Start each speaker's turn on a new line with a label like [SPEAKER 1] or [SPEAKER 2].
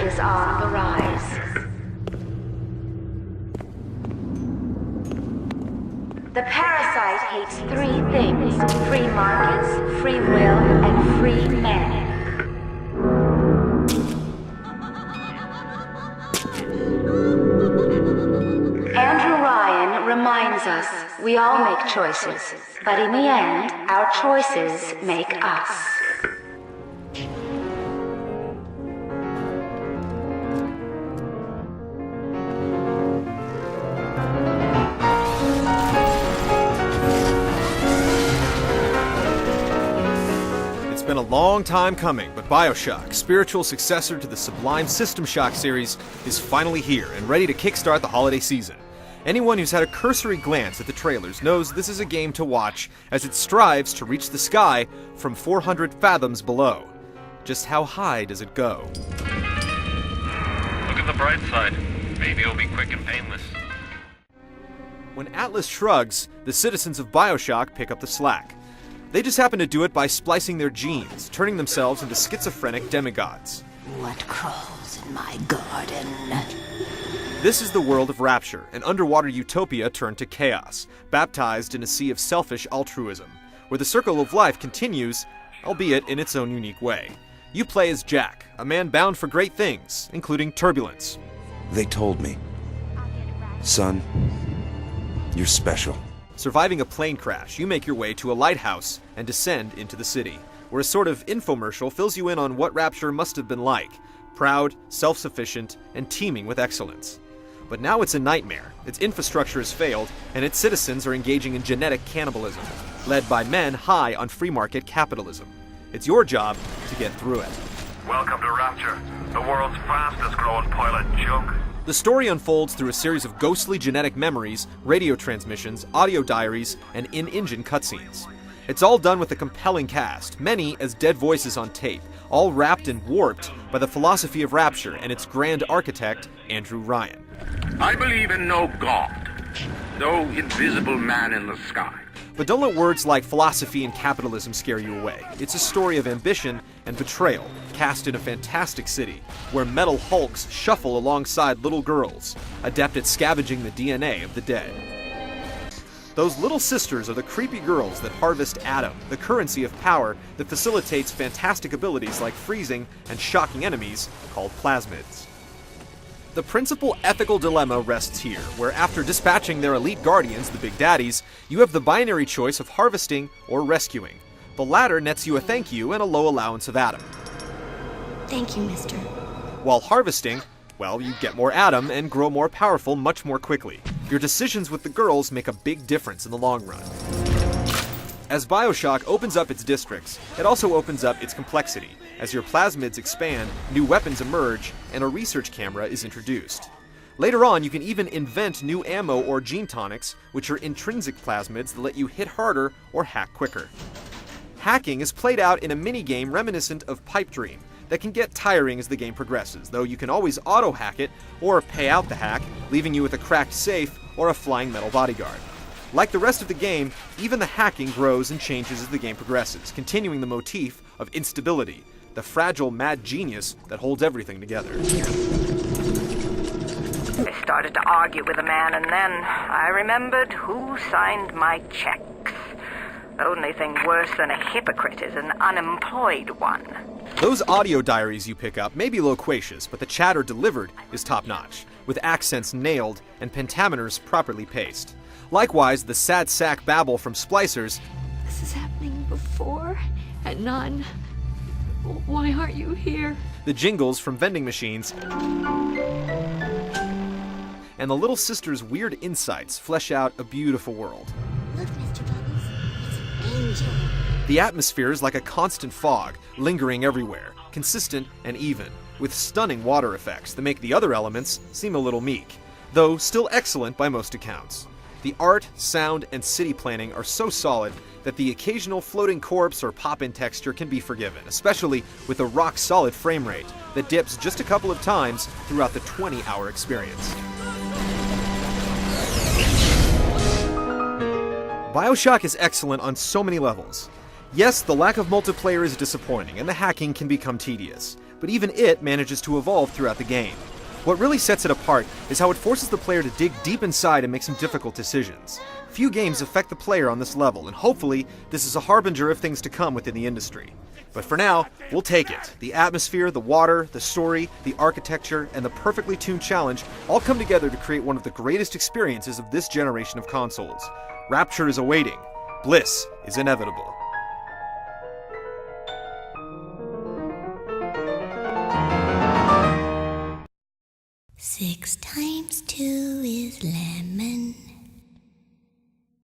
[SPEAKER 1] is on the rise. The parasite hates three things: free markets, free will, and free men. Andrew Ryan reminds us we all make choices, but in the end, our choices make us.
[SPEAKER 2] It's been a long time coming, but Bioshock, spiritual successor to the sublime System Shock series, is finally here and ready to kickstart the holiday season. Anyone who's had a cursory glance at the trailers knows this is a game to watch as it strives to reach the sky from 400 fathoms below. Just how high does it go?
[SPEAKER 3] Look at the bright side. Maybe it'll be quick and painless.
[SPEAKER 2] When Atlas shrugs, the citizens of Bioshock pick up the slack. They just happen to do it by splicing their genes, turning themselves into schizophrenic demigods.
[SPEAKER 4] What crawls in my garden?
[SPEAKER 2] This is the world of Rapture, an underwater utopia turned to chaos, baptized in a sea of selfish altruism, where the circle of life continues, albeit in its own unique way. You play as Jack, a man bound for great things, including turbulence.
[SPEAKER 5] They told me. Son, you're special.
[SPEAKER 2] Surviving a plane crash, you make your way to a lighthouse and descend into the city, where a sort of infomercial fills you in on what Rapture must have been like: proud, self-sufficient, and teeming with excellence. But now it's a nightmare. Its infrastructure has failed, and its citizens are engaging in genetic cannibalism, led by men high on free market capitalism. It's your job to get through it.
[SPEAKER 3] Welcome to Rapture, the world's fastest growing pile of junk.
[SPEAKER 2] The story unfolds through a series of ghostly genetic memories, radio transmissions, audio diaries, and in-engine cutscenes. It's all done with a compelling cast, many as dead voices on tape, all wrapped and warped by the philosophy of Rapture and its grand architect, Andrew Ryan.
[SPEAKER 6] I believe in no God, no invisible man in the sky.
[SPEAKER 2] But don't let words like philosophy and capitalism scare you away. It's a story of ambition and betrayal, cast in a fantastic city, where metal hulks shuffle alongside little girls, adept at scavenging the DNA of the dead. Those little sisters are the creepy girls that harvest Adam, the currency of power that facilitates fantastic abilities like freezing and shocking enemies called plasmids. The principal ethical dilemma rests here, where after dispatching their elite guardians, the Big Daddies, you have the binary choice of harvesting or rescuing. The latter nets you a thank you and a low allowance of Adam.
[SPEAKER 4] Thank you, mister.
[SPEAKER 2] While harvesting, well, you get more Adam and grow more powerful much more quickly. Your decisions with the girls make a big difference in the long run. As Bioshock opens up its districts, it also opens up its complexity. As your plasmids expand, new weapons emerge, and a research camera is introduced. Later on, you can even invent new ammo or gene tonics, which are intrinsic plasmids that let you hit harder or hack quicker. Hacking is played out in a mini-game reminiscent of Pipe Dream that can get tiring as the game progresses, though you can always auto-hack it or pay out the hack, leaving you with a cracked safe or a flying metal bodyguard. Like the rest of the game, even the hacking grows and changes as the game progresses, continuing the motif of instability, the fragile mad genius that holds everything together.
[SPEAKER 1] I started to argue with a man, and then I remembered who signed my checks. The only thing worse than a hypocrite is an unemployed one.
[SPEAKER 2] Those audio diaries you pick up may be loquacious, but the chatter delivered is top-notch, with accents nailed and pentameters properly paced. Likewise, the sad sack babble from splicers.
[SPEAKER 7] This is happening before and none. Why aren't you here?
[SPEAKER 2] The jingles from vending machines, and the little sister's weird insights flesh out a beautiful world.
[SPEAKER 4] Look, Mr. Bubbles, it's an angel.
[SPEAKER 2] The atmosphere is like a constant fog, lingering everywhere, consistent and even, with stunning water effects that make the other elements seem a little meek, though still excellent by most accounts. The art, sound, and city planning are so solid that the occasional floating corpse or pop-in texture can be forgiven, especially with a rock-solid frame rate that dips just a couple of times throughout the 20-hour experience. Bioshock is excellent on so many levels. Yes, the lack of multiplayer is disappointing, and the hacking can become tedious, but even it manages to evolve throughout the game. What really sets it apart is how it forces the player to dig deep inside and make some difficult decisions. Few games affect the player on this level, and hopefully, this is a harbinger of things to come within the industry. But for now, we'll take it. The atmosphere, the water, the story, the architecture, and the perfectly tuned challenge all come together to create one of the greatest experiences of this generation of consoles. Rapture is awaiting. Bliss is inevitable.
[SPEAKER 4] Six times two is 11.